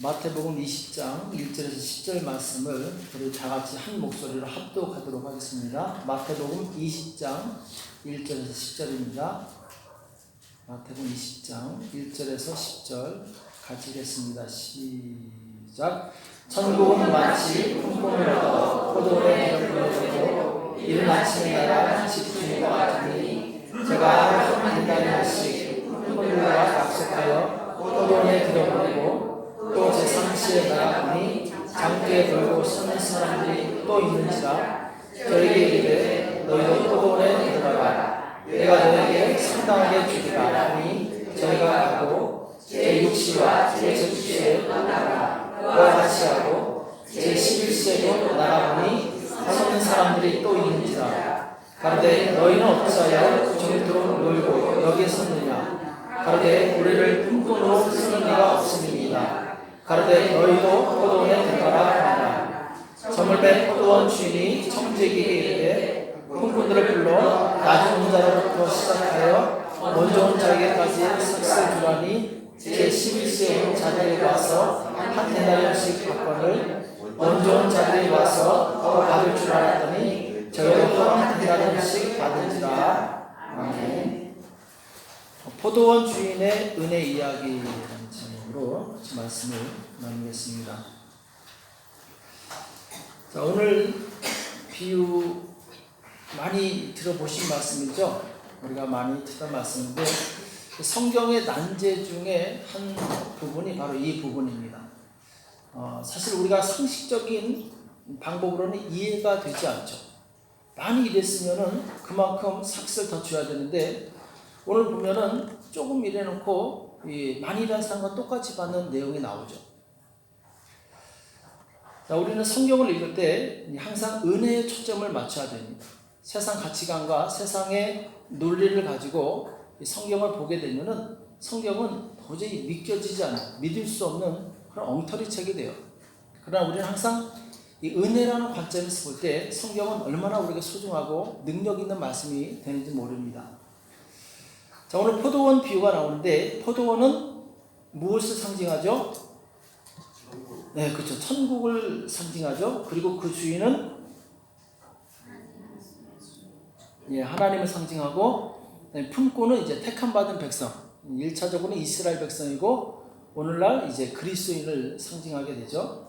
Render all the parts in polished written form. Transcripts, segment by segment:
마태복음 20장 1절에서 10절 말씀을 우리 다 같이 한 목소리로 합독하도록 하겠습니다. 마태복음 20장 1절에서 10절입니다. 마태복음 20장 1절에서 10절 같이 읽겠습니다. 시작. 천국은 마치 품꾼을 얻어 포도원에 들어보내고 이른 아침에 나가 집주인과 같으니 제가 한 달씩 품꾼들과 약속하여 포도원에 들어보내고 또 제3시에 나가보니 장대에 들고 서는 사람들이 또 있는지라 저에게 이르되 너희도 포도원에 들어가라 내가 너에게 상당하게 주리라 하니 저희가 가고 제6시와 제7시에 그와 같이 하고 제11시에도 나가보니 서는 사람들이 또 있는지라 가로되 너희는 어찌하여 종일토록 놀고 여기에 섰느냐 가로되 우리를 품꾼으로 쓰는 이가 없음이니이다. 가로되 너희도 포도원에 들어가라 하니라. 점을 뺀 포도원 주인이 청지기에게 이르되 품꾼들을 불러 낮은 자로부터 시작하여 먼저 온 자에게까지 삭슬 주라니 제11시에 온 자들이 와서 한 데나리온씩 받거늘 먼저 온 자들이 와서 더 받을 줄 알았더니 저희도 한 데나리온씩 받은지라. 아멘. 포도원 주인의 은혜 이야기라는 제목으로 말씀을 나누겠습니다. 자, 오늘 비유 많이 들어보신 말씀이죠. 우리가 많이 듣던 말씀인데 성경의 난제 중에 한 부분이 바로 이 부분입니다. 사실 우리가 상식적인 방법으로는 이해가 되지 않죠. 많이 이랬으면은 그만큼 삭슬 더 줘야 되는데 오늘 보면은 조금 이래놓고 많이 일한 사람과 똑같이 받는 내용이 나오죠. 자, 우리는 성경을 읽을 때 항상 은혜에 초점을 맞춰야 됩니다. 세상 가치관과 세상의 논리를 가지고 성경을 보게 되면은 성경은 도저히 믿겨지지 않아요. 믿을 수 없는 그런 엉터리 책이 돼요. 그러나 우리는 항상 이 은혜라는 관점에서 볼 때 성경은 얼마나 우리가 소중하고 능력 있는 말씀이 되는지 모릅니다. 자, 오늘 포도원 비유가 나오는데 포도원은 무엇을 상징하죠? 네, 그렇죠. 천국을 상징하죠. 그리고 그 주인은 하나님을 상징하고 품꾼은 이제 택함 받은 백성. 1차적으로는 이스라엘 백성이고 오늘날 이제 그리스도인을 상징하게 되죠.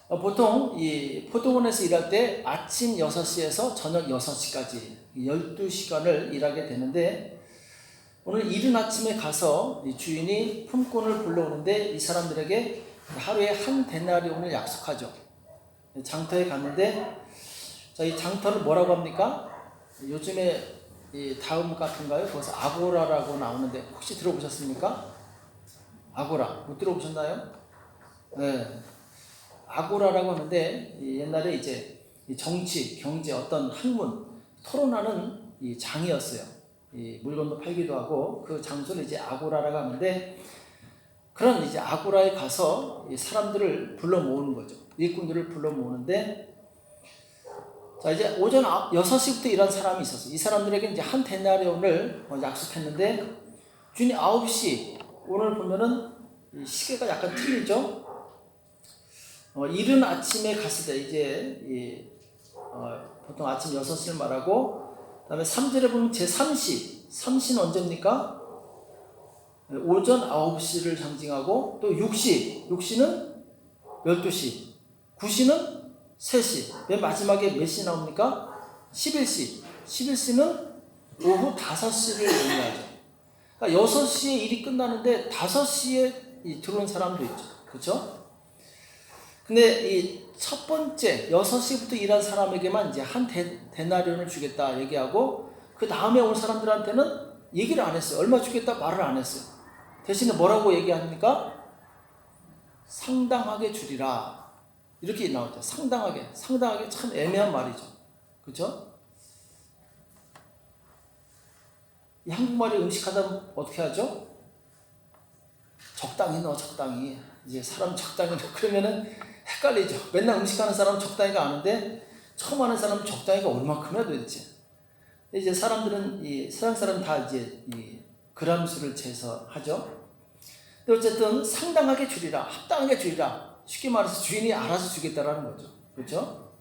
보통 이 포도원에서 일할 때 아침 6시에서 저녁 6시까지 12시간을 일하게 되는데 오늘 이른 아침에 가서 이 주인이 품꾼을 불러오는데 이 사람들에게 하루에 한 데나리온을 약속하죠. 장터에 갔는데 자, 이 장터를 뭐라고 합니까? 요즘에 이 다음 같은가요? 거기서 아고라라고 나오는데 혹시 들어보셨습니까? 아고라 못 들어보셨나요? 네. 아고라라고 하는데 옛날에 이제 정치, 경제 어떤 학문 토론하는 이 장이었어요. 이 물건도 팔기도 하고 그 장소를 이제 아고라라고 하는데 그런 이제 아고라에 가서 이 사람들을 불러 모으는 거죠. 일꾼들을 불러 모으는데 자, 이제 오전 6시부터 일한 사람이 있었어요. 이 사람들에게 이제 한 데나리온을 약속했는데 주인이 9시 오늘 보면은 이 시계가 약간 틀리죠. 이른 아침에 갔을 때 이제 보통 아침 6시를 말하고 그 다음에 3절에 보면 제3시 3시는 언제입니까? 오전 9시를 상징하고 또 6시는 12시 9시는 3시 맨 마지막에 몇 시 나옵니까? 11시는 오후 5시를 의미하죠. 그러니까 6시에 일이 끝나는데 5시에 들어온 사람도 있죠. 그렇죠? 근데 이 첫 번째 6시부터 일한 사람에게만 이제 한 데나리온을 주겠다 얘기하고 그 다음에 온 사람들한테는 얘기를 안 했어요. 얼마 주겠다 말을 안 했어요. 대신에 뭐라고 얘기합니까? 상당하게 주리라. 이렇게 나오죠. 상당하게 참 애매한 말이죠. 그렇죠? 이 한국말에 음식하다 어떻게 하죠? 적당히 넣어, 적당히. 이제 사람 적당히 넣어. 그러면은 헷갈리죠. 맨날 음식하는 사람은 적당히가 아는데 처음 하는 사람은 적당히가 얼마큼이야 도대체. 이제 사람들은 이 서양 사람 다 이제 이 그람수를 재서 하죠. 근데 어쨌든 상당하게 주리라, 합당하게 주리라. 쉽게 말해서 주인이 알아서 주겠다라는 거죠. 그렇죠?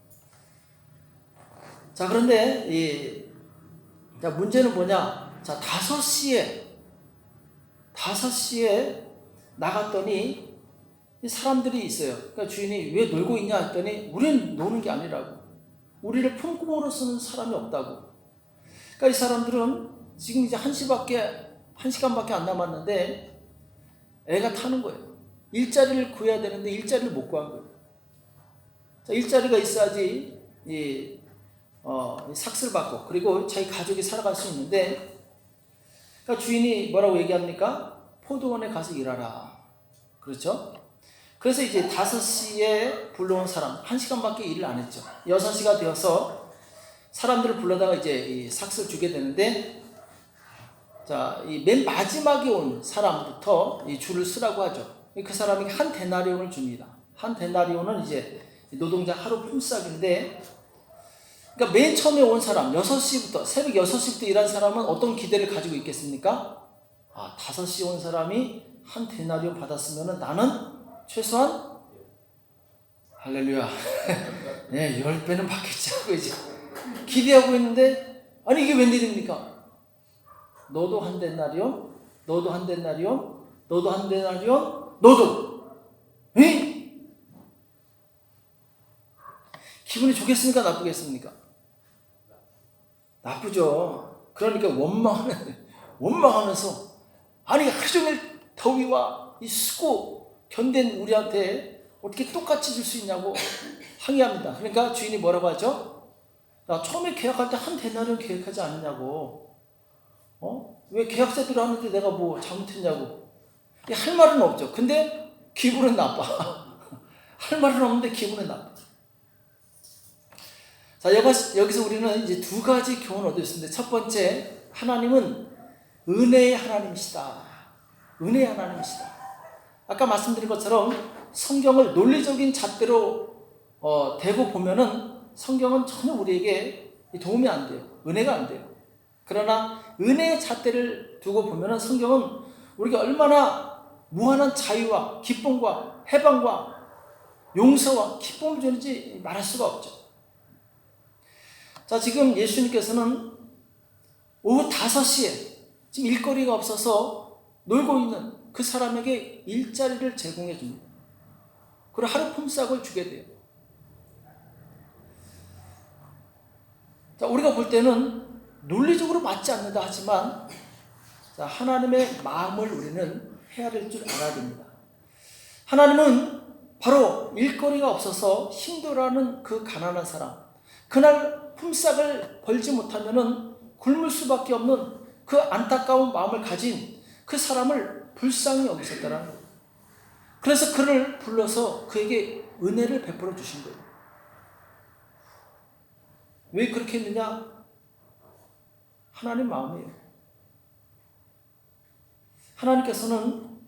자, 그런데 자, 문제는 뭐냐? 자, 5시에 나갔더니 이 사람들이 있어요. 그러니까 주인이 왜 놀고 있냐 했더니 우리는 노는 게 아니라고. 우리를 품꾼으로 쓰는 사람이 없다고. 그러니까 이 사람들은 지금 이제 1시간밖에 안 남았는데 애가 타는 거예요. 일자리를 구해야 되는데 일자리를 못 구한 거예요. 자, 일자리가 있어야지 삭스를 받고 그리고 자기 가족이 살아갈 수 있는데, 그러니까 주인이 뭐라고 얘기합니까? 포도원에 가서 일하라. 그렇죠? 그래서 이제 5시에 불러온 사람 1시간밖에 일을 안 했죠. 6시가 되어서 사람들을 불러다가 이제 이 삭스를 주게 되는데, 자, 이 맨 마지막에 온 사람부터 이 줄을 쓰라고 하죠. 그 사람이 한 데나리온을 줍니다. 한 데나리온은 이제 노동자 하루 품삯인데, 그러니까 맨 처음에 온 사람, 새벽 6시부터 일한 사람은 어떤 기대를 가지고 있겠습니까? 5시에 온 사람이 한 데나리온 받았으면 나는 최소한, 할렐루야, 네, 10배는 받겠지 하고 이제 기대하고 있는데, 아니, 이게 웬일입니까? 너도 한 데나리온, 너도 한 데나리온, 너도 한 데나리온, 너도. 에? 기분이 좋겠습니까? 나쁘겠습니까? 나쁘죠. 그러니까 원망하면서, 아니, 하루 종일 더위와 이 수고 견딘 우리한테 어떻게 똑같이 줄 수 있냐고 항의합니다. 그러니까 주인이 뭐라고 하죠? 야, 처음에 계약할 때 한 데나리온 계약하지 않느냐고. 왜 계약서대로 하는데 내가 뭐 잘못했냐고. 할 말은 없죠. 근데 기분은 나빠. 할 말은 없는데 기분은 나빠. 자, 여기서 우리는 이제 2가지 교훈을 얻을 수 있는데, 첫 번째, 하나님은 은혜의 하나님이시다. 은혜의 하나님이시다. 아까 말씀드린 것처럼 성경을 논리적인 잣대로 대고 보면은 성경은 전혀 우리에게 도움이 안 돼요. 은혜가 안 돼요. 그러나 은혜의 잣대를 두고 보면은 성경은 우리가 얼마나 무한한 자유와 기쁨과 해방과 용서와 기쁨을 주는지 말할 수가 없죠. 자, 지금 예수님께서는 오후 5시에 지금 일거리가 없어서 놀고 있는 그 사람에게 일자리를 제공해 줍니다. 그리고 하루 품삯을 주게 돼요. 자, 우리가 볼 때는 논리적으로 맞지 않는다 하지만, 자, 하나님의 마음을 우리는 헤아릴 줄 알아야 됩니다. 하나님은 바로 일거리가 없어서 힘들어하는 그 가난한 사람, 그날 품삯을 벌지 못하면은 굶을 수밖에 없는 그 안타까운 마음을 가진 그 사람을 불쌍히 여기셨다는 거예요. 그래서 그를 불러서 그에게 은혜를 베풀어 주신 거예요. 왜 그렇게 했느냐? 하나님 마음이에요. 하나님께서는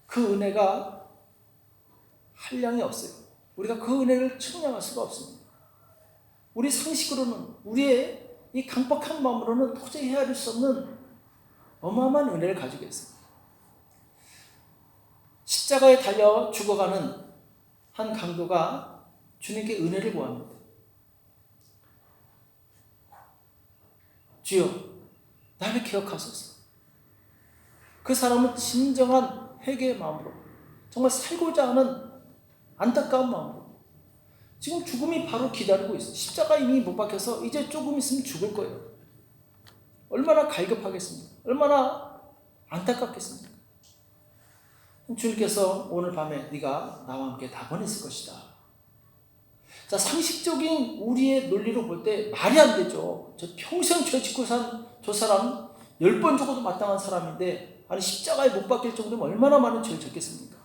그 은혜가 한량이 없어요. 우리가 그 은혜를 측량할 수가 없습니다. 우리 상식으로는, 우리의 이 강박한 마음으로는 도저히 헤아릴 수 없는 어마어마한 은혜를 가지고 있습니다. 십자가에 달려 죽어가는 한 강도가 주님께 은혜를 구합니다. 주여, 나를 기억하소서. 그 사람은 진정한 회개의 마음으로, 정말 살고자 하는 안타까운 마음으로 지금 죽음이 바로 기다리고 있어요. 십자가 이미 못 박혀서 이제 조금 있으면 죽을 거예요. 얼마나 갈급하겠습니까? 얼마나 안타깝겠습니까? 주님께서 오늘 밤에 네가 나와 함께 답원했을 것이다. 자, 상식적인 우리의 논리로 볼 때 말이 안 되죠. 저 평생 죄 짓고 산 저 사람 10번 죽어도 마땅한 사람인데, 아니 십자가에 못 박힐 정도면 얼마나 많은 죄를 졌겠습니까?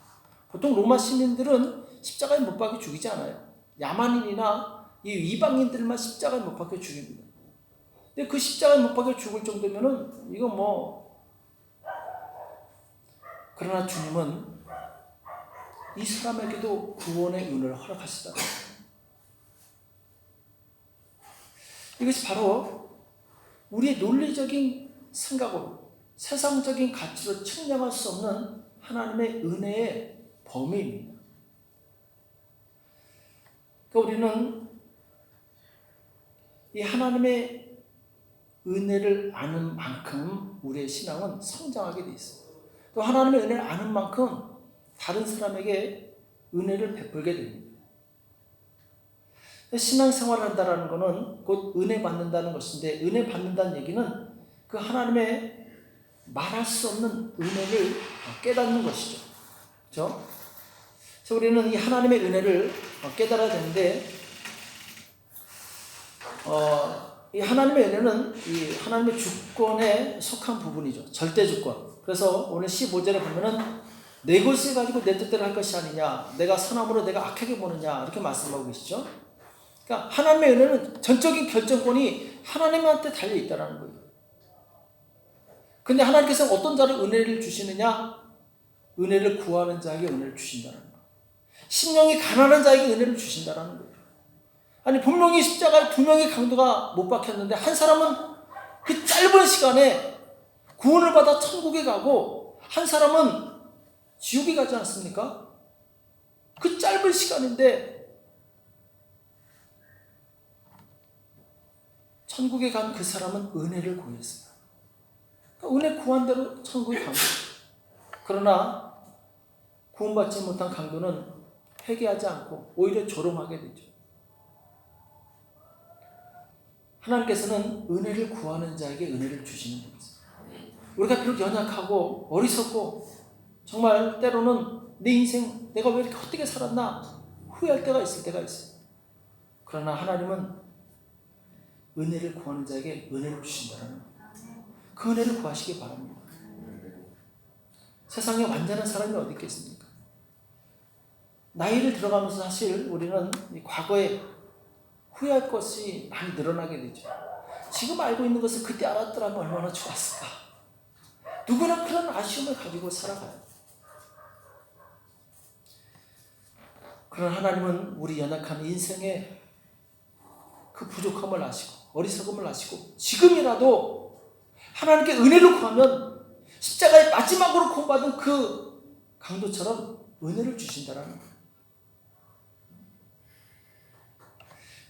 보통 로마 시민들은 십자가에 못 박혀 죽이지 않아요. 야만인이나 이 이방인들만 십자가에 못 박혀 죽입니다. 근데 그 십자가에 못 박혀 죽을 정도면은 이거 뭐, 그러나 주님은 이 사람에게도 구원의 은혜를 허락하시다. 이것이 바로 우리의 논리적인 생각으로, 세상적인 가치로 측량할 수 없는 하나님의 은혜의 범위입니다. 그러니까 우리는 이 하나님의 은혜를 아는 만큼 우리의 신앙은 성장하게 돼 있어요. 또 하나님의 은혜를 아는 만큼 다른 사람에게 은혜를 베풀게 됩니다. 신앙생활을 한다는 것은 곧 은혜 받는다는 것인데, 은혜 받는다는 얘기는 그 하나님의 말할 수 없는 은혜를 깨닫는 것이죠. 그렇죠? 그래서 우리는 이 하나님의 은혜를 깨달아야 되는데, 이 하나님의 은혜는 이 하나님의 주권에 속한 부분이죠. 절대 주권. 그래서 오늘 15절에 보면은 내 것을 가지고 내 뜻대로 할 것이 아니냐, 내가 선함으로 내가 악하게 보느냐, 이렇게 말씀하고 계시죠. 그러니까 하나님의 은혜는 전적인 결정권이 하나님한테 달려 있다는 거예요. 근데 하나님께서 어떤 자를 은혜를 주시느냐? 은혜를 구하는 자에게 은혜를 주신다는 거예요. 심령이 가난한 자에게 은혜를 주신다는 거예요. 아니, 분명히 십자가에 2명의 강도가 못 박혔는데 한 사람은 그 짧은 시간에 구원을 받아 천국에 가고 한 사람은 지옥에 가지 않습니까? 그 짧은 시간인데 천국에 간 그 사람은 은혜를 구했어요. 그러니까 은혜 구한 대로 천국에 간 거예요. 그러나 구원받지 못한 강도는 회개하지 않고 오히려 조롱하게 되죠. 하나님께서는 은혜를 구하는 자에게 은혜를 주시는 분이세요. 우리가 비록 연약하고 어리석고 정말 때로는 내 인생 내가 왜 이렇게 헛되게 살았나 후회할 때가 있을 때가 있어요. 그러나 하나님은 은혜를 구하는 자에게 은혜를 주신다는 그 은혜를 구하시기 바랍니다. 세상에 완전한 사람이 어디 있겠습니까? 나이를 들어가면서 사실 우리는 과거에 후회할 것이 많이 늘어나게 되죠. 지금 알고 있는 것을 그때 알았더라면 얼마나 좋았을까. 누구나 그런 아쉬움을 가지고 살아가요. 그러나 하나님은 우리 연약한 인생에 그 부족함을 아시고 어리석음을 아시고 지금이라도 하나님께 은혜를 구하면 십자가의 마지막으로 구원받은 그 강도처럼 은혜를 주신다라는 거예요.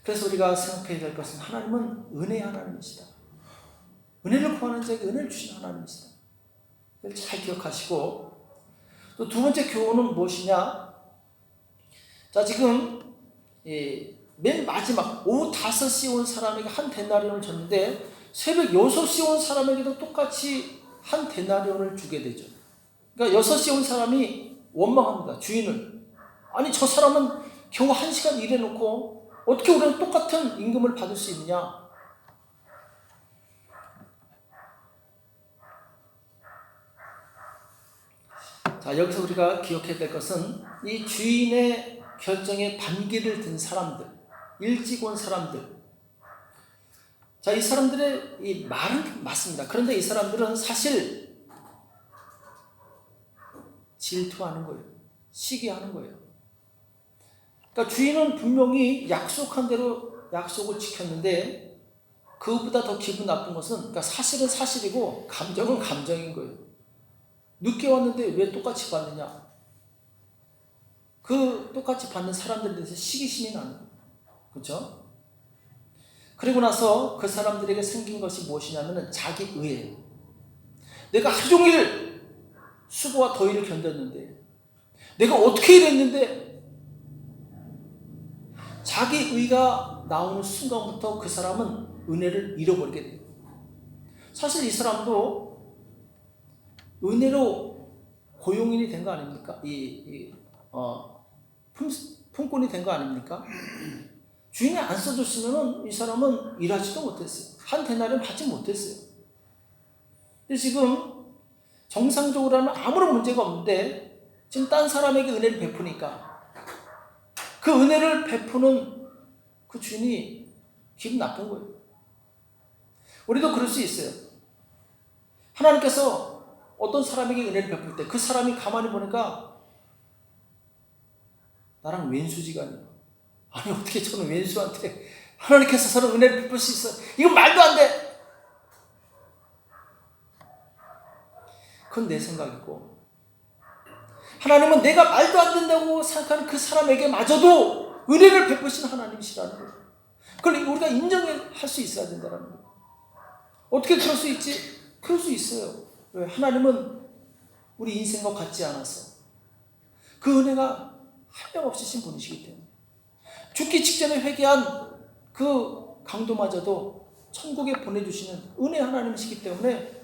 그래서 우리가 생각해야 될 것은 하나님은 은혜의 하나님이시다. 은혜를 구하는 자에게 은혜를 주시는 하나님이시다. 이걸 잘 기억하시고, 또 두 번째 교훈은 무엇이냐? 자, 지금 맨 마지막 오후 5시에 온 사람에게 한 데나리온을 줬는데 새벽 6시에 온 사람에게도 똑같이 한 데나리온을 주게 되죠. 그러니까 6시에 온 사람이 원망합니다. 주인을. 아니, 저 사람은 겨우 1시간 일해놓고 어떻게 우리는 똑같은 임금을 받을 수 있느냐? 자, 여기서 우리가 기억해야 될 것은 이 주인의 결정에 반기를 든 사람들, 일찍 온 사람들. 자, 이 사람들의 이 말은 맞습니다. 그런데 이 사람들은 사실 질투하는 거예요. 시기하는 거예요. 그러니까 주인은 분명히 약속한 대로 약속을 지켰는데 그것보다 더 기분 나쁜 것은, 그러니까 사실은 사실이고 감정은 감정인 거예요. 늦게 왔는데 왜 똑같이 받느냐? 그 똑같이 받는 사람들에 대해서 시기심이 나는 거예요. 그렇죠? 그리고 나서 그 사람들에게 생긴 것이 무엇이냐면 자기 의예요. 내가 하루 종일 수고와 더위를 견뎠는데 내가 어떻게 이랬는데, 자기 의가 나오는 순간부터 그 사람은 은혜를 잃어버리게 돼요. 사실 이 사람도 은혜로 고용인이 된 거 아닙니까? 품꾼이 된 거 아닙니까? 주인이 안 써줬으면 이 사람은 일하지도 못했어요. 한 데나리온 받지 못했어요. 근데 지금 정상적으로는 아무런 문제가 없는데 지금 딴 사람에게 은혜를 베푸니까 그 은혜를 베푸는 그 주인이 기분 나쁜 거예요. 우리도 그럴 수 있어요. 하나님께서 어떤 사람에게 은혜를 베풀 때 그 사람이 가만히 보니까 나랑 왼수지간이야. 아니, 어떻게 저는 왼수한테 하나님께서 저는 은혜를 베풀 수 있어? 이건 말도 안 돼. 그건 내 생각이고, 하나님은 내가 말도 안 된다고 생각하는 그 사람에게 마저도 은혜를 베푸시는 하나님이시라는 거예요. 그걸 우리가 인정할 수 있어야 된다는 거예요. 어떻게 그럴 수 있지? 그럴 수 있어요. 왜? 하나님은 우리 인생과 같지 않아서 그 은혜가 한량없이 신 분이시기 때문에 죽기 직전에 회개한 그 강도마저도 천국에 보내주시는 은혜 하나님이시기 때문에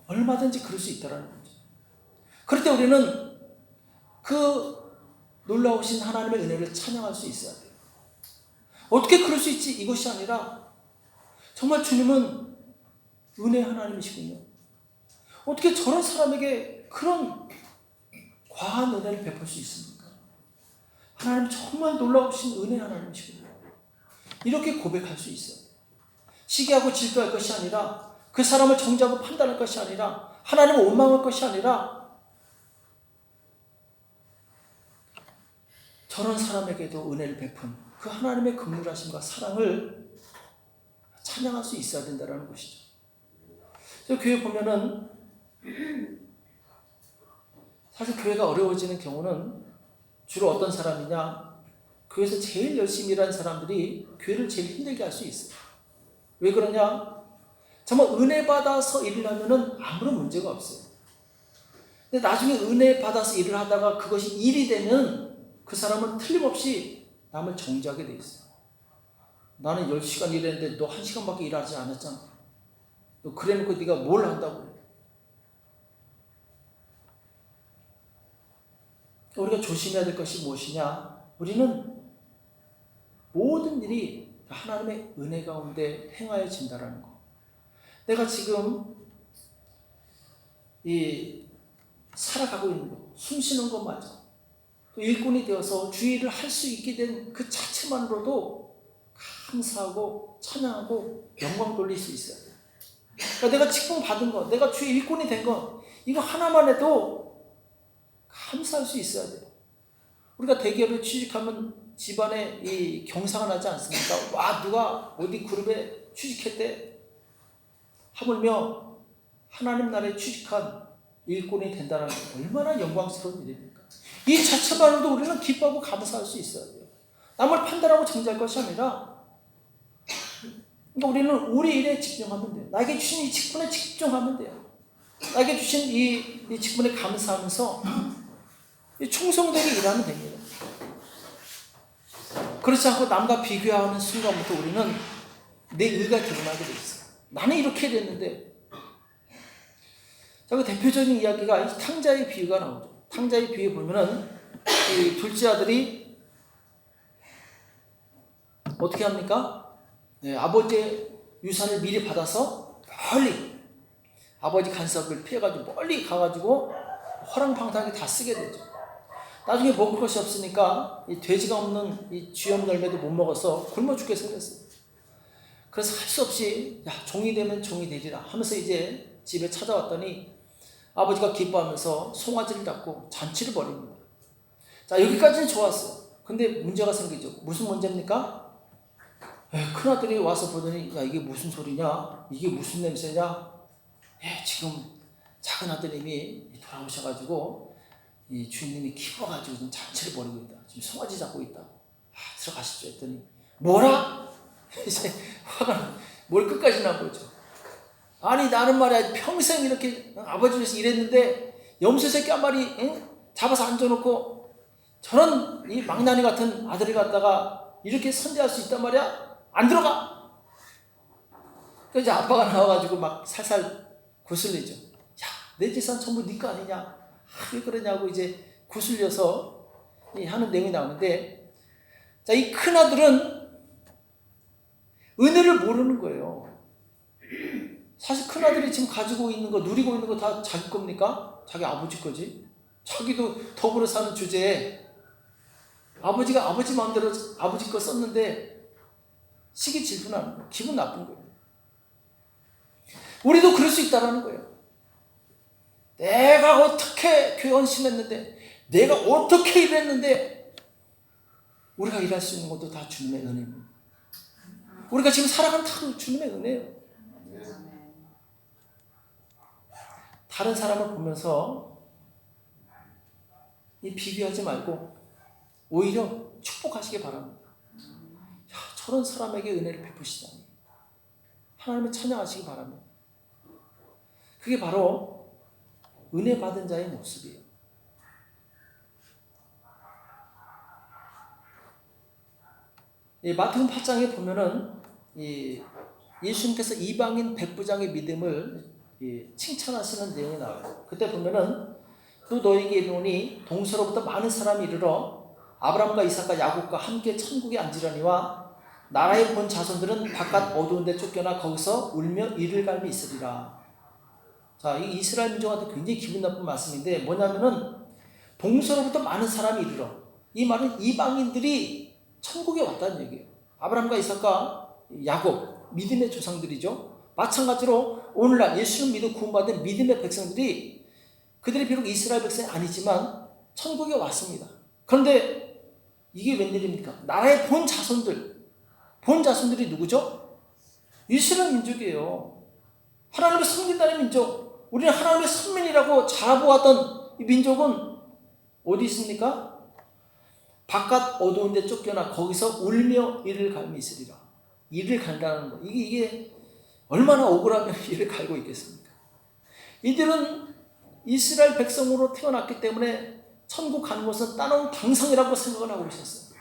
얼마든지 그럴 수 있다는 거죠. 그럴 때 우리는 그 놀라우신 하나님의 은혜를 찬양할 수 있어야 돼요. 어떻게 그럴 수 있지? 이것이 아니라 정말 주님은 은혜 하나님이시군요. 어떻게 저런 사람에게 그런 과한 은혜를 베풀 수 있습니까? 하나님 정말 놀라우신 은혜 하나님이시군요. 이렇게 고백할 수 있어요. 시기하고 질투할 것이 아니라, 그 사람을 정죄하고 판단할 것이 아니라, 하나님을 원망할 것이 아니라, 저런 사람에게도 은혜를 베푼 그 하나님의 긍휼하심과 사랑을 찬양할 수 있어야 된다는 것이죠. 그래서 교회 보면은 사실 교회가 어려워지는 경우는 주로 어떤 사람이냐, 교회에서 제일 열심히 일하는 사람들이 교회를 제일 힘들게 할 수 있어요. 왜 그러냐? 정말 은혜 받아서 일을 하면은 아무런 문제가 없어요. 근데 나중에 은혜 받아서 일을 하다가 그것이 일이 되면 그 사람은 틀림없이 남을 정죄하게 돼 있어요. 나는 10시간 일했는데 너 1시간밖에 일하지 않았잖아. 너 그래놓고 네가 뭘 한다고. 우리가 조심해야 될 것이 무엇이냐? 우리는 모든 일이 하나님의 은혜 가운데 행하여진다라는 거. 내가 지금 이 살아가고 있는 거, 숨 쉬는 것마저 또 일꾼이 되어서 주의를 할 수 있게 된 그 자체만으로도 감사하고 찬양하고 영광 돌릴 수 있어요. 그러니까 내가 직분 받은 거, 내가 주의 일꾼이 된 거, 이거 하나만 해도 감사할 수 있어야 돼요. 우리가 대기업에 취직하면 집안에 이 경사가 나지 않습니까? 와, 누가 어디 그룹에 취직했대. 하물며 하나님 나라에 취직한 일꾼이 된다는 게 얼마나 영광스러운 일입니까? 이 자체만으로도 우리는 기뻐하고 감사할 수 있어야 돼요. 남을 판단하고 정죄할 것이 아니라, 그러니까 우리는 우리 일에 집중하면 돼요. 나에게 주신 이 직분에 집중하면 돼요. 나에게 주신 이 직분에 감사하면서 충성되게 일하면 됩니다. 그렇지 않고 남과 비교하는 순간부터 우리는 내 의가 드러나게 돼 있어요. 나는 이렇게 됐는데. 자, 그 대표적인 이야기가 이 탕자의 비유가 나오죠. 탕자의 비유 보면은 이 둘째 아들이 어떻게 합니까? 네, 아버지의 유산을 미리 받아서 멀리, 아버지 간섭을 피해가지고 멀리 가가지고 허랑방탕하게 다 쓰게 되죠. 나중에 먹을 것이 없으니까 이 돼지가 없는 이 쥐염 열매도 못 먹어서 굶어 죽게 생겼어요. 그래서 할 수 없이 야, 종이 되면 종이 되리라 하면서 이제 집에 찾아왔더니 아버지가 기뻐하면서 송아지를 잡고 잔치를 벌입니다. 자, 여기까지는 좋았어요. 근데 문제가 생기죠. 무슨 문제입니까? 큰아들이 와서 보더니 야, 이게 무슨 소리냐? 이게 무슨 냄새냐? 지금 작은 아드님이 돌아오셔가지고 이 주인님이 기뻐가지고 지금 잔치를 벌이고 있다. 지금 송아지 잡고 있다. 들어가시죠 했더니 뭐라? 이제 화가 뭘 끝까지 난 거죠. 아니 나는 말이야 평생 이렇게 아버지 위해서 일했는데 염소 새끼 한 마리 잡아서 앉아놓고 저런 이 망나니 같은 아들을 갖다가 이렇게 선대할 수 있단 말이야? 안 들어가! 그래서 이제 아빠가 나와가지고 막 살살 구슬리죠. 야, 내 재산 전부 네 거 아니냐? 왜 그러냐고 이제 구슬려서 하는 내용이 나오는데, 자, 이 큰아들은 은혜를 모르는 거예요. 사실 큰아들이 지금 가지고 있는 거, 누리고 있는 거 다 자기 겁니까? 자기 아버지 거지. 자기도 더불어 사는 주제에 아버지가 아버지 마음대로 아버지 거 썼는데 시기 질투나는 거예요. 기분 나쁜 거예요. 우리도 그럴 수 있다는 거예요. 내가 어떻게 교회 헌신했는데, 내가 어떻게 일했는데, 우리가 일할 수 있는 것도 다 주님의 은혜입니다. 우리가 지금 살아가는 다 주님의 은혜예요. 다른 사람을 보면서 이 비교하지 말고 오히려 축복하시기 바랍니다. 야, 저런 사람에게 은혜를 베푸시다니. 하나님을 찬양하시기 바랍니다. 그게 바로 은혜 받은 자의 모습이에요. 이 마태복음 8장에 보면은 예수님께서 이방인 백부장의 믿음을 칭찬하시는 내용이 나와요. 그때 보면은 또 너에게 이르노니 동서로부터 많은 사람이 이르러 아브라함과 이삭과 야곱과 함께 천국에 앉으려니와 나라의 본 자손들은 바깥 어두운 데 쫓겨나 거기서 울며 이를 갈미 있으리라. 자, 이 이스라엘 민족한테 굉장히 기분 나쁜 말씀인데 뭐냐면은 동서로부터 많은 사람이 이르러, 이 말은 이방인들이 천국에 왔다는 얘기예요. 아브라함과 이삭과 야곱, 믿음의 조상들이죠. 마찬가지로 오늘날 예수를 믿어 구원받은 믿음의 백성들이, 그들이 비록 이스라엘 백성이 아니지만 천국에 왔습니다. 그런데 이게 웬일입니까? 나라의 본 자손들이 누구죠? 이스라엘 민족이에요. 하나님을 섬긴다는 민족. 우리는 하나님의 선민이라고 자부하던 이 민족은 어디 있습니까? 바깥 어두운 데 쫓겨나 거기서 울며 이를 갈미 있으리라. 이를 갈다는 거. 이게 얼마나 억울하면 이를 갈고 있겠습니까? 이들은 이스라엘 백성으로 태어났기 때문에 천국 가는 것은 따놓은 당상이라고 생각을 하고 있었어요.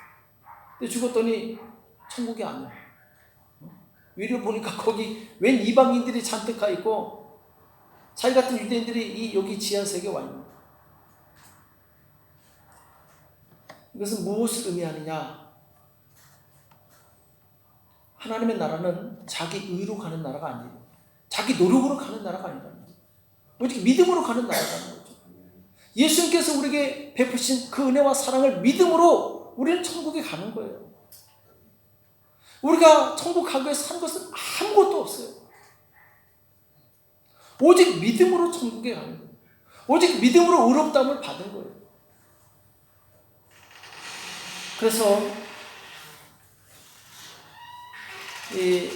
근데 죽었더니 천국이 아니야. 위를 보니까 거기 웬 이방인들이 잔뜩 가 있고 자기 같은 유대인들이 여기 지하세계에 와 있는 거예요. 이것은 무엇을 의미하느냐? 하나님의 나라는 자기 의로 가는 나라가 아니에요. 자기 노력으로 가는 나라가 아니라는 거예요. 오직 믿음으로 가는 나라라는 거죠. 예수님께서 우리에게 베푸신 그 은혜와 사랑을 믿음으로 우리는 천국에 가는 거예요. 우리가 천국 가기 위해서 산 것은 아무것도 없어요. 오직 믿음으로 천국에 가는 거예요. 오직 믿음으로 의롭다함을 받은 거예요. 그래서 이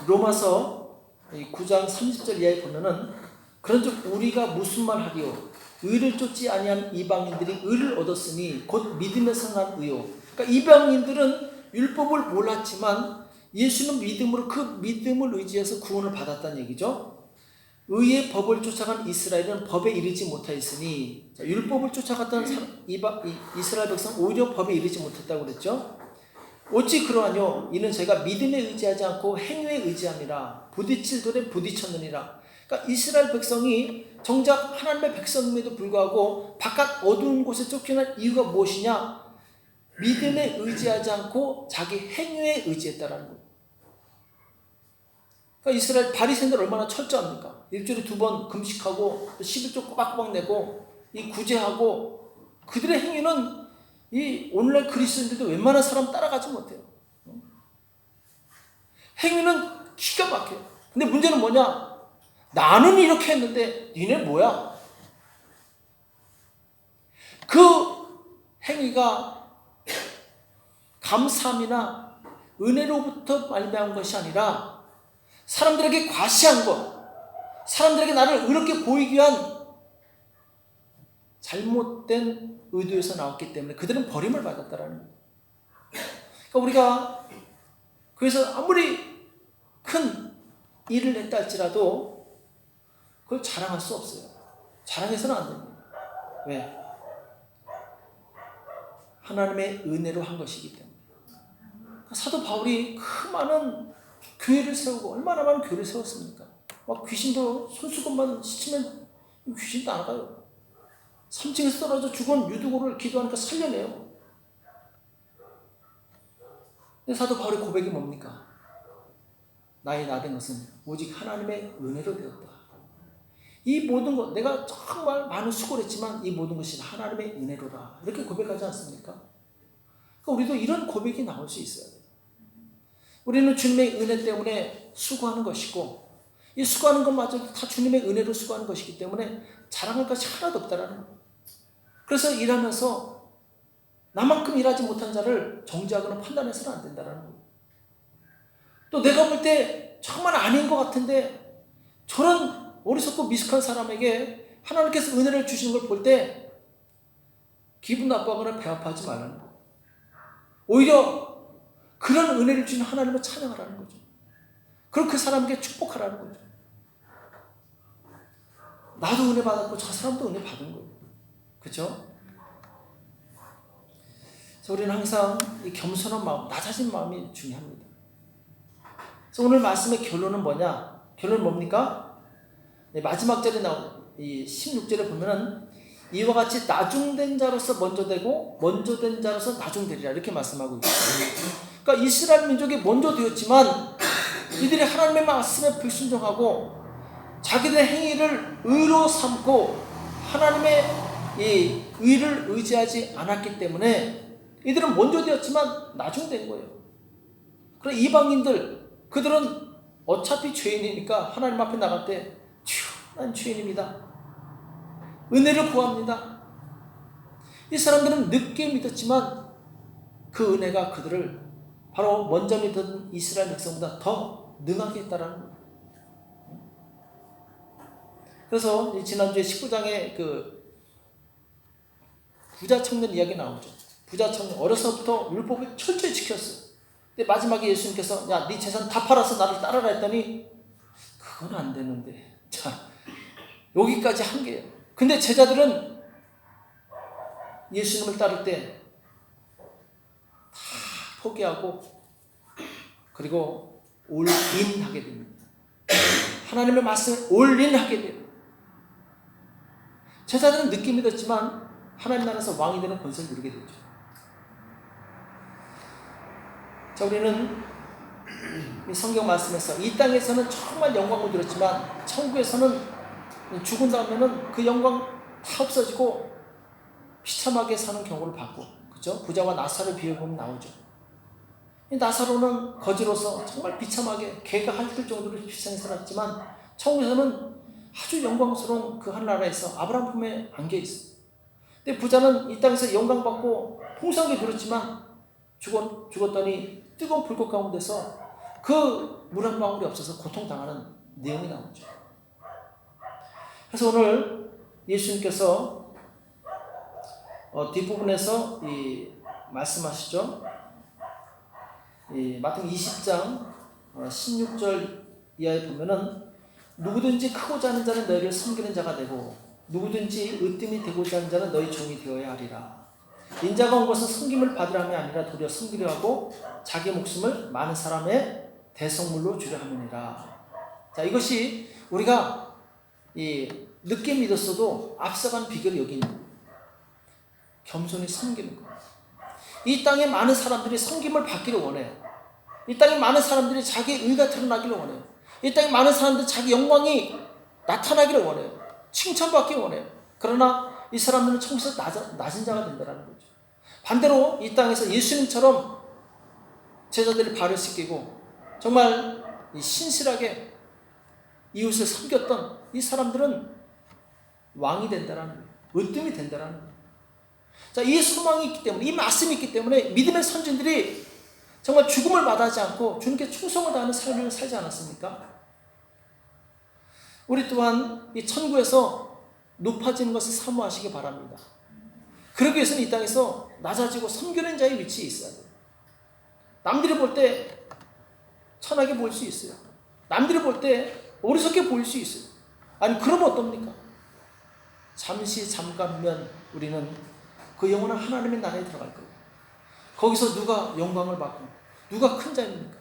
로마서 9장 30절 이하에 보면은 그런즉 우리가 무슨 말 하리요? 의를 쫓지 아니한 이방인들이 의를 얻었으니 곧 믿음에 성한 의요. 그러니까 이방인들은 율법을 몰랐지만 예수는 믿음으로 그 믿음을 의지해서 구원을 받았다는 얘기죠. 의의 법을 쫓아간 이스라엘은 법에 이르지 못하였으니, 율법을 쫓아갔던 이스라엘 백성은 오히려 법에 이르지 못했다고 그랬죠. 어찌 그러하뇨? 이는 저희가 믿음에 의지하지 않고 행위에 의지함이라. 부딪힐 돌에 부딪혔느니라. 그러니까 이스라엘 백성이 정작 하나님의 백성임에도 불구하고 바깥 어두운 곳에 쫓겨난 이유가 무엇이냐? 믿음에 의지하지 않고 자기 행위에 의지했다라는 거예요. 그러니까 이스라엘 바리새인들 얼마나 철저합니까? 일주일에 2번 금식하고 11조 꼬박꼬박 내고 이 구제하고, 그들의 행위는 이 오늘날 그리스도인들도 웬만한 사람 따라가지 못해요. 행위는 기가 막혀요. 근데 문제는 뭐냐? 나는 이렇게 했는데 니네 뭐야? 그 행위가 감사함이나 은혜로부터 말미암은 것이 아니라 사람들에게 과시한 것, 사람들에게 나를 의롭게 보이기 위한 잘못된 의도에서 나왔기 때문에 그들은 버림을 받았다라는 거예요. 그러니까 우리가 그래서 아무리 큰 일을 했다 할지라도 그걸 자랑할 수 없어요. 자랑해서는 안 됩니다. 왜? 하나님의 은혜로 한 것이기 때문에. 사도 바울이 그 많은 교회를 세우고 얼마나 많은 교회를 세웠습니까? 막 귀신도 손수건만 씻으면 귀신도 안 가요. 3층에서 떨어져 죽은 유두고를 기도하니까 살려내요. 근데 사도 바울의 고백이 뭡니까? 나의 나 된 것은 오직 하나님의 은혜로 되었다. 이 모든 것, 내가 정말 많은 수고를 했지만 이 모든 것이 하나님의 은혜로다. 이렇게 고백하지 않습니까? 그러니까 우리도 이런 고백이 나올 수 있어야 돼요. 우리는 주님의 은혜 때문에 수고하는 것이고, 이 수고하는 것마저도 다 주님의 은혜로 수고하는 것이기 때문에 자랑할 것이 하나도 없다라는 거예요. 그래서 일하면서 나만큼 일하지 못한 자를 정죄하거나 판단해서는 안 된다라는 거예요. 또 내가 볼 때 정말 아닌 것 같은데 저런 어리석고 미숙한 사람에게 하나님께서 은혜를 주시는 걸 볼 때 기분 나빠하거나 배 아파하지 말라는 거예요. 오히려 그런 은혜를 주신 하나님을 찬양하라는 거죠. 그럼 그 사람에게 축복하라는 거죠. 나도 은혜 받았고 저 사람도 은혜 받은 거예요. 그렇죠? 그래서 우리는 항상 이 겸손한 마음, 낮아진 마음이 중요합니다. 그래서 오늘 말씀의 결론은 뭐냐? 결론은 뭡니까? 마지막 절에 나오는 이 16절에 보면은 이와 같이 나중된 자로서 먼저 되고 먼저 된 자로서 나중되리라 이렇게 말씀하고 있어요. 그러니까 이스라엘 민족이 먼저 되었지만 이들이 하나님의 말씀에 불순종하고 자기들의 행위를 의로 삼고 하나님의 이 의를 의지하지 않았기 때문에 이들은 먼저 되었지만 나중된 거예요. 그럼 이방인들 그들은 어차피 죄인이니까 하나님 앞에 나갈 때 주여 난 죄인입니다. 은혜를 구합니다. 이 사람들은 늦게 믿었지만 그 은혜가 그들을 바로 먼저 믿던 이스라엘 백성보다 더 능하게 했다라는 거예요. 그래서 지난주에 19장에 그 부자 청년 이야기 나오죠. 부자 청년 어려서부터 율법을 철저히 지켰어요. 근데 마지막에 예수님께서 야, 네 재산 다 팔아서 나를 따르라 했더니 그건 안 되는데. 자, 여기까지 한계예요. 근데 제자들은 예수님을 따를 때 다 포기하고 그리고 올인하게 됩니다. 하나님의 말씀에 올인하게 돼요. 제자들은 늦게 믿었지만 하나님 나라에서 왕이 되는 권세를 누리게 되죠. 자, 우리는 이 성경 말씀에서 이 땅에서는 정말 영광을 누렸지만 천국에서는 죽은 다음에는 그 영광 다 없어지고 비참하게 사는 경우를 봤고, 그죠? 부자와 나사로 비유해보면 나오죠. 이 나사로는 거지로서 정말 비참하게 개가 핥을 정도로 비참하게 살았지만 천국에서는 아주 영광스러운 그 하늘나라에서 아브라함 품에 안겨 있어요. 근데 부자는 이 땅에서 영광받고 풍성하게 누렸지만 죽었더니 뜨거운 불꽃 가운데서 그 물 한 방울이 없어서 고통당하는 내용이 나오죠. 그래서 오늘 예수님께서 뒷부분에서 말씀하시죠. 마태복음 20장 16절 이하에 보면은 누구든지 크고자 하는 자는 너희를 섬기는 자가 되고 누구든지 으뜸이 되고자 하는 자는 너희 종이 되어야 하리라. 인자가 온 것은 섬김을 받으려 함이 아니라 도리어 섬기려 하고 자기 목숨을 많은 사람의 대성물로 주려 함이니라. 자, 이것이 우리가 늦게 믿었어도 앞서간 비결이 여기 있는 거예요. 겸손히 섬기는 거예요. 이 땅에 많은 사람들이 섬김을 받기를 원해요. 이 땅에 많은 사람들이 자기 의가 드러나기를 원해요. 이 땅에 많은 사람들이 자기 영광이 나타나기를 원해요. 칭찬받기 원해요. 그러나 이 사람들은 청소에서 낮은 자가 된다는 거죠. 반대로 이 땅에서 예수님처럼 제자들이 발을 씻기고 정말 신실하게 이웃을 섬겼던 이 사람들은 왕이 된다는 거예요. 으뜸이 된다는 거예요. 자, 이 소망이 있기 때문에, 이 말씀이 있기 때문에 믿음의 선진들이 정말 죽음을 마다하지 않고 주님께 충성을 다하는 삶을 살지 않았습니까? 우리 또한 이 천국에서 높아지는 것을 사모하시기 바랍니다. 그러기 위해서는 이 땅에서 낮아지고 섬기는 자의 위치에 있어야 돼요. 남들이 볼 때 천하게 보일 수 있어요. 남들이 볼 때 어리석게 보일 수 있어요. 아니, 그러면 어떻습니까? 잠깐 후면 우리는 그 영원한 하나님의 나라에 들어갈 거예요. 거기서 누가 영광을 받고 누가 큰 자입니까?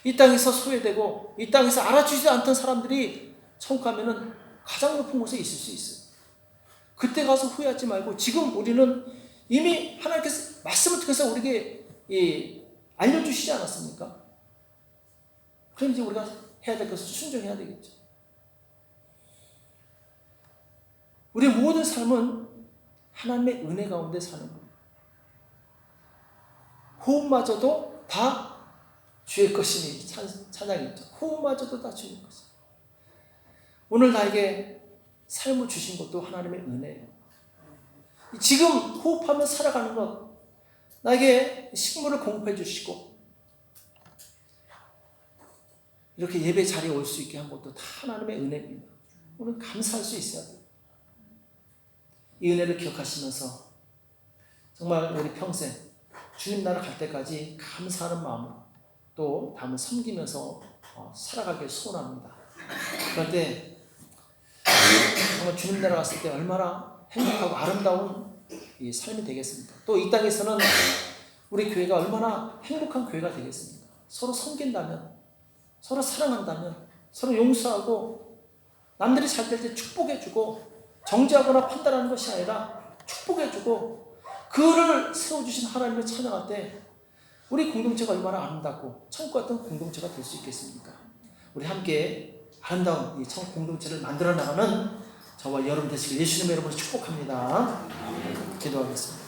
이 땅에서 소외되고 이 땅에서 알아주지 않던 사람들이 천국 가면은 가장 높은 곳에 있을 수 있어요. 그때 가서 후회하지 말고 지금 우리는 이미 하나님께서 말씀을 통해서 우리에게 알려주시지 않았습니까? 그럼 이제 우리가 해야 될 것은 순종해야 되겠죠. 우리의 모든 삶은 하나님의 은혜 가운데 사는 거예요. 호흡마저도 다 주의 것이니 찬양이죠. 호흡마저도 다 주의 것이니. 오늘 나에게 삶을 주신 것도 하나님의 은혜예요. 지금 호흡하며 살아가는 것, 나에게 식물을 공급해 주시고 이렇게 예배 자리에 올 수 있게 한 것도 다 하나님의 은혜입니다. 우리는 감사할 수 있어야 돼요. 이 은혜를 기억하시면서 정말 우리 평생 주님 나라 갈 때까지 감사하는 마음으로 또 남을 섬기면서 살아가길 소원합니다. 그럴 때 정말 주님 나라 갔을 때 얼마나 행복하고 아름다운 이 삶이 되겠습니까? 또 이 땅에서는 우리 교회가 얼마나 행복한 교회가 되겠습니까? 서로 섬긴다면, 서로 사랑한다면, 서로 용서하고 남들이 잘 될 때 축복해주고 정죄하거나 판단하는 것이 아니라 축복해주고 그를 세워주신 하나님을 찬양할 때 우리 공동체가 얼마나 아름답고 천국 같은 공동체가 될 수 있겠습니까? 우리 함께 아름다운 이 천국 공동체를 만들어 나가는 저와 여러분 되시길 예수님의 이름으로 축복합니다. 기도하겠습니다.